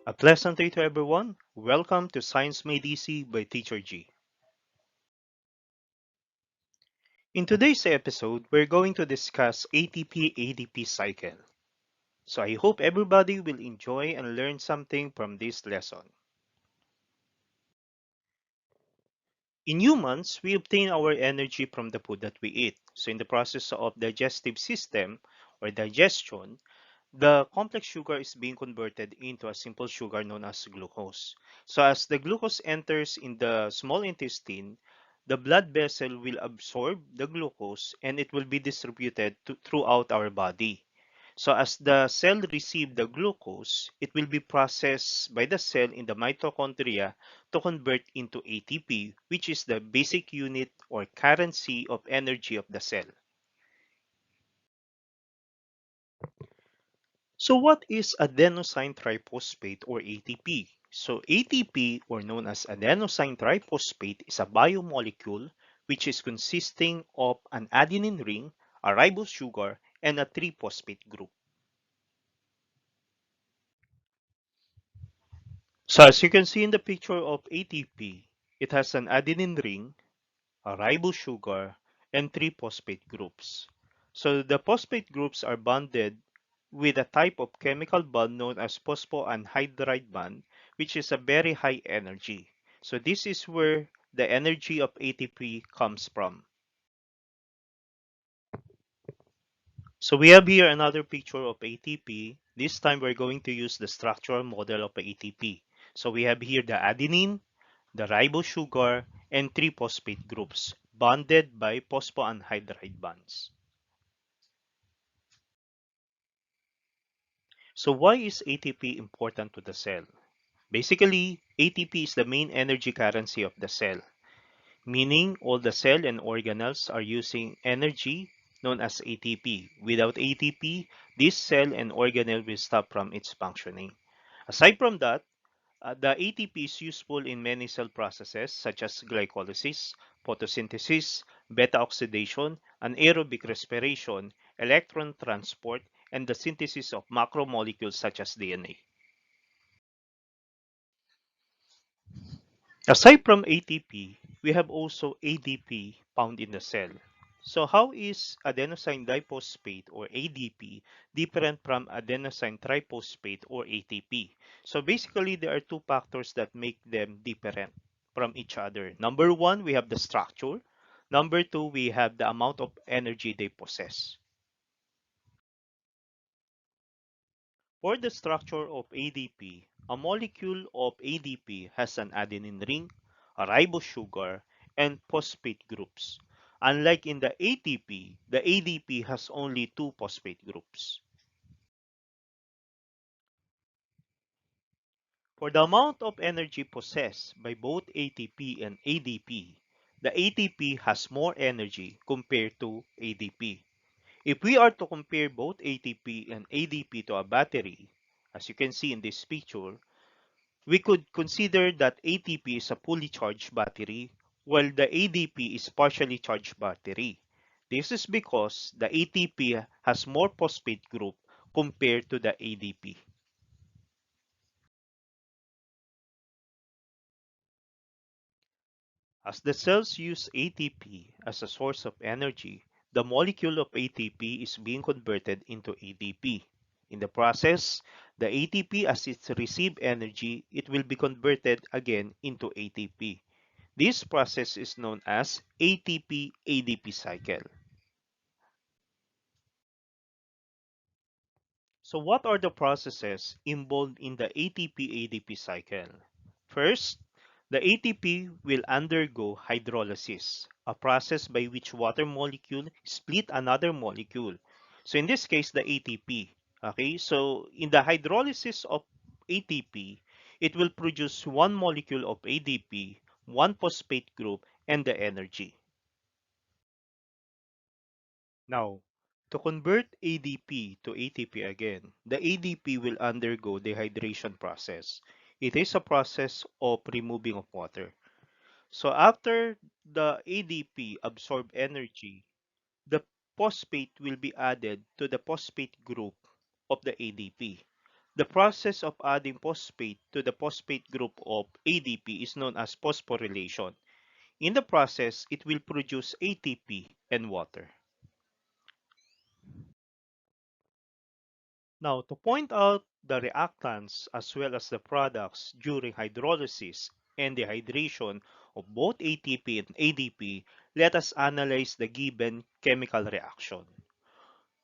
A pleasant day to everyone. Welcome to Science Made Easy by Teacher G. In today's episode, we're going to discuss ATP-ADP cycle. So I hope everybody will enjoy and learn something from this lesson. In humans, we obtain our energy from the food that we eat. So in the process of digestive system or digestion, the complex sugar is being converted into a simple sugar known as glucose. So as the glucose enters in the small intestine, the blood vessel will absorb the glucose and it will be distributed throughout our body. So as the cell receive the glucose, it will be processed by the cell in the mitochondria to convert into ATP, which is the basic unit or currency of energy of the cell. So what is adenosine triphosphate or ATP? So ATP, or known as adenosine triphosphate, is a biomolecule which is consisting of an adenine ring, a ribose sugar, and a triphosphate group. So as you can see in the picture of ATP, it has an adenine ring, a ribose sugar, and three phosphate groups. So the phosphate groups are bonded with a type of chemical bond known as phosphoanhydride bond, which is a very high energy. So this is where the energy of ATP comes from. So we have here another picture of ATP. This time we're going to use the structural model of ATP. So we have here the adenine, the ribose sugar, and three phosphate groups bonded by phosphoanhydride bonds. So why is ATP important to the cell? Basically, ATP is the main energy currency of the cell, meaning all the cell and organelles are using energy known as ATP. Without ATP, this cell and organelle will stop from its functioning. Aside from that, the ATP is useful in many cell processes such as glycolysis, photosynthesis, beta oxidation, anaerobic respiration, electron transport, and the synthesis of macromolecules such as DNA. Aside from ATP, we have also ADP found in the cell. So how is adenosine diphosphate or ADP different from adenosine triphosphate or ATP? So basically, there are two factors that make them different from each other. Number one, we have the structure. Number two, we have the amount of energy they possess. For the structure of ADP, a molecule of ADP has an adenine ring, a ribose sugar, and phosphate groups. Unlike in the ATP, the ADP has only two phosphate groups. For the amount of energy possessed by both ATP and ADP, the ATP has more energy compared to ADP. If we are to compare both ATP and ADP to a battery, as you can see in this picture, we could consider that ATP is a fully charged battery, while the ADP is partially charged battery. This is because the ATP has more phosphate group compared to the ADP. As the cells use ATP as a source of energy, the molecule of ATP is being converted into ADP. In the process, the ATP as it receives energy, it will be converted again into ATP. This process is known as ATP-ADP cycle. So what are the processes involved in the ATP-ADP cycle? First, the ATP will undergo hydrolysis, a process by which water molecule split another molecule. So in this case, the ATP. Okay, so in the hydrolysis of ATP, it will produce one molecule of ADP, one phosphate group, and the energy. Now, to convert ADP to ATP again, the ADP will undergo dehydration process. It is a process of removing of water. So after the ADP absorb energy, the phosphate will be added to the phosphate group of the ADP. The process of adding phosphate to the phosphate group of ADP is known as phosphorylation. In the process, it will produce ATP and water. Now, to point out the reactants as well as the products during hydrolysis and dehydration of both ATP and ADP, let us analyze the given chemical reaction.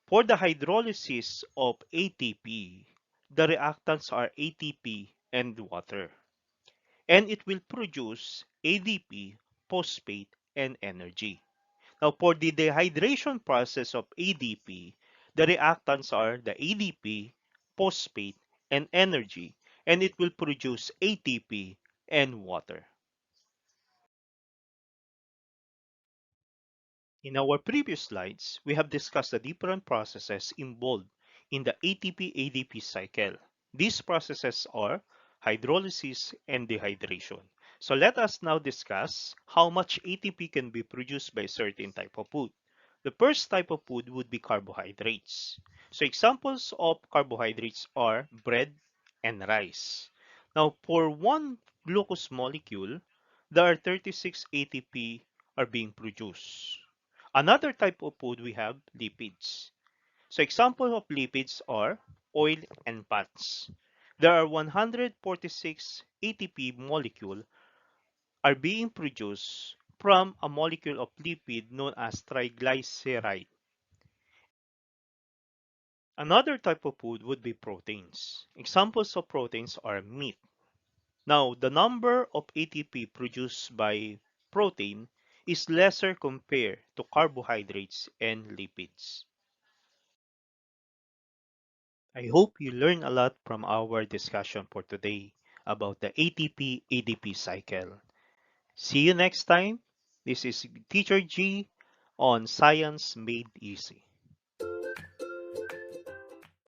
For the hydrolysis of ATP, the reactants are ATP and water, and it will produce ADP, phosphate, and energy. Now, for the dehydration process of ADP, the reactants are the ADP, phosphate, and energy, and it will produce ATP and water. In our previous slides, we have discussed the different processes involved in the ATP-ADP cycle. These processes are hydrolysis and dehydration. So let us now discuss how much ATP can be produced by a certain type of food. The first type of food would be carbohydrates. So examples of carbohydrates are bread and rice. Now, for one glucose molecule, there are 36 ATP are being produced. Another type of food we have lipids. So example of lipids are oil and fats. There are 146 ATP molecule are being produced from a molecule of lipid known as triglyceride. Another type of food would be proteins. Examples of proteins are meat. Now, the number of ATP produced by protein is lesser compared to carbohydrates and lipids. I hope you learned a lot from our discussion for today about the ATP ADP cycle. See you next time. This is Teacher G on Science Made Easy.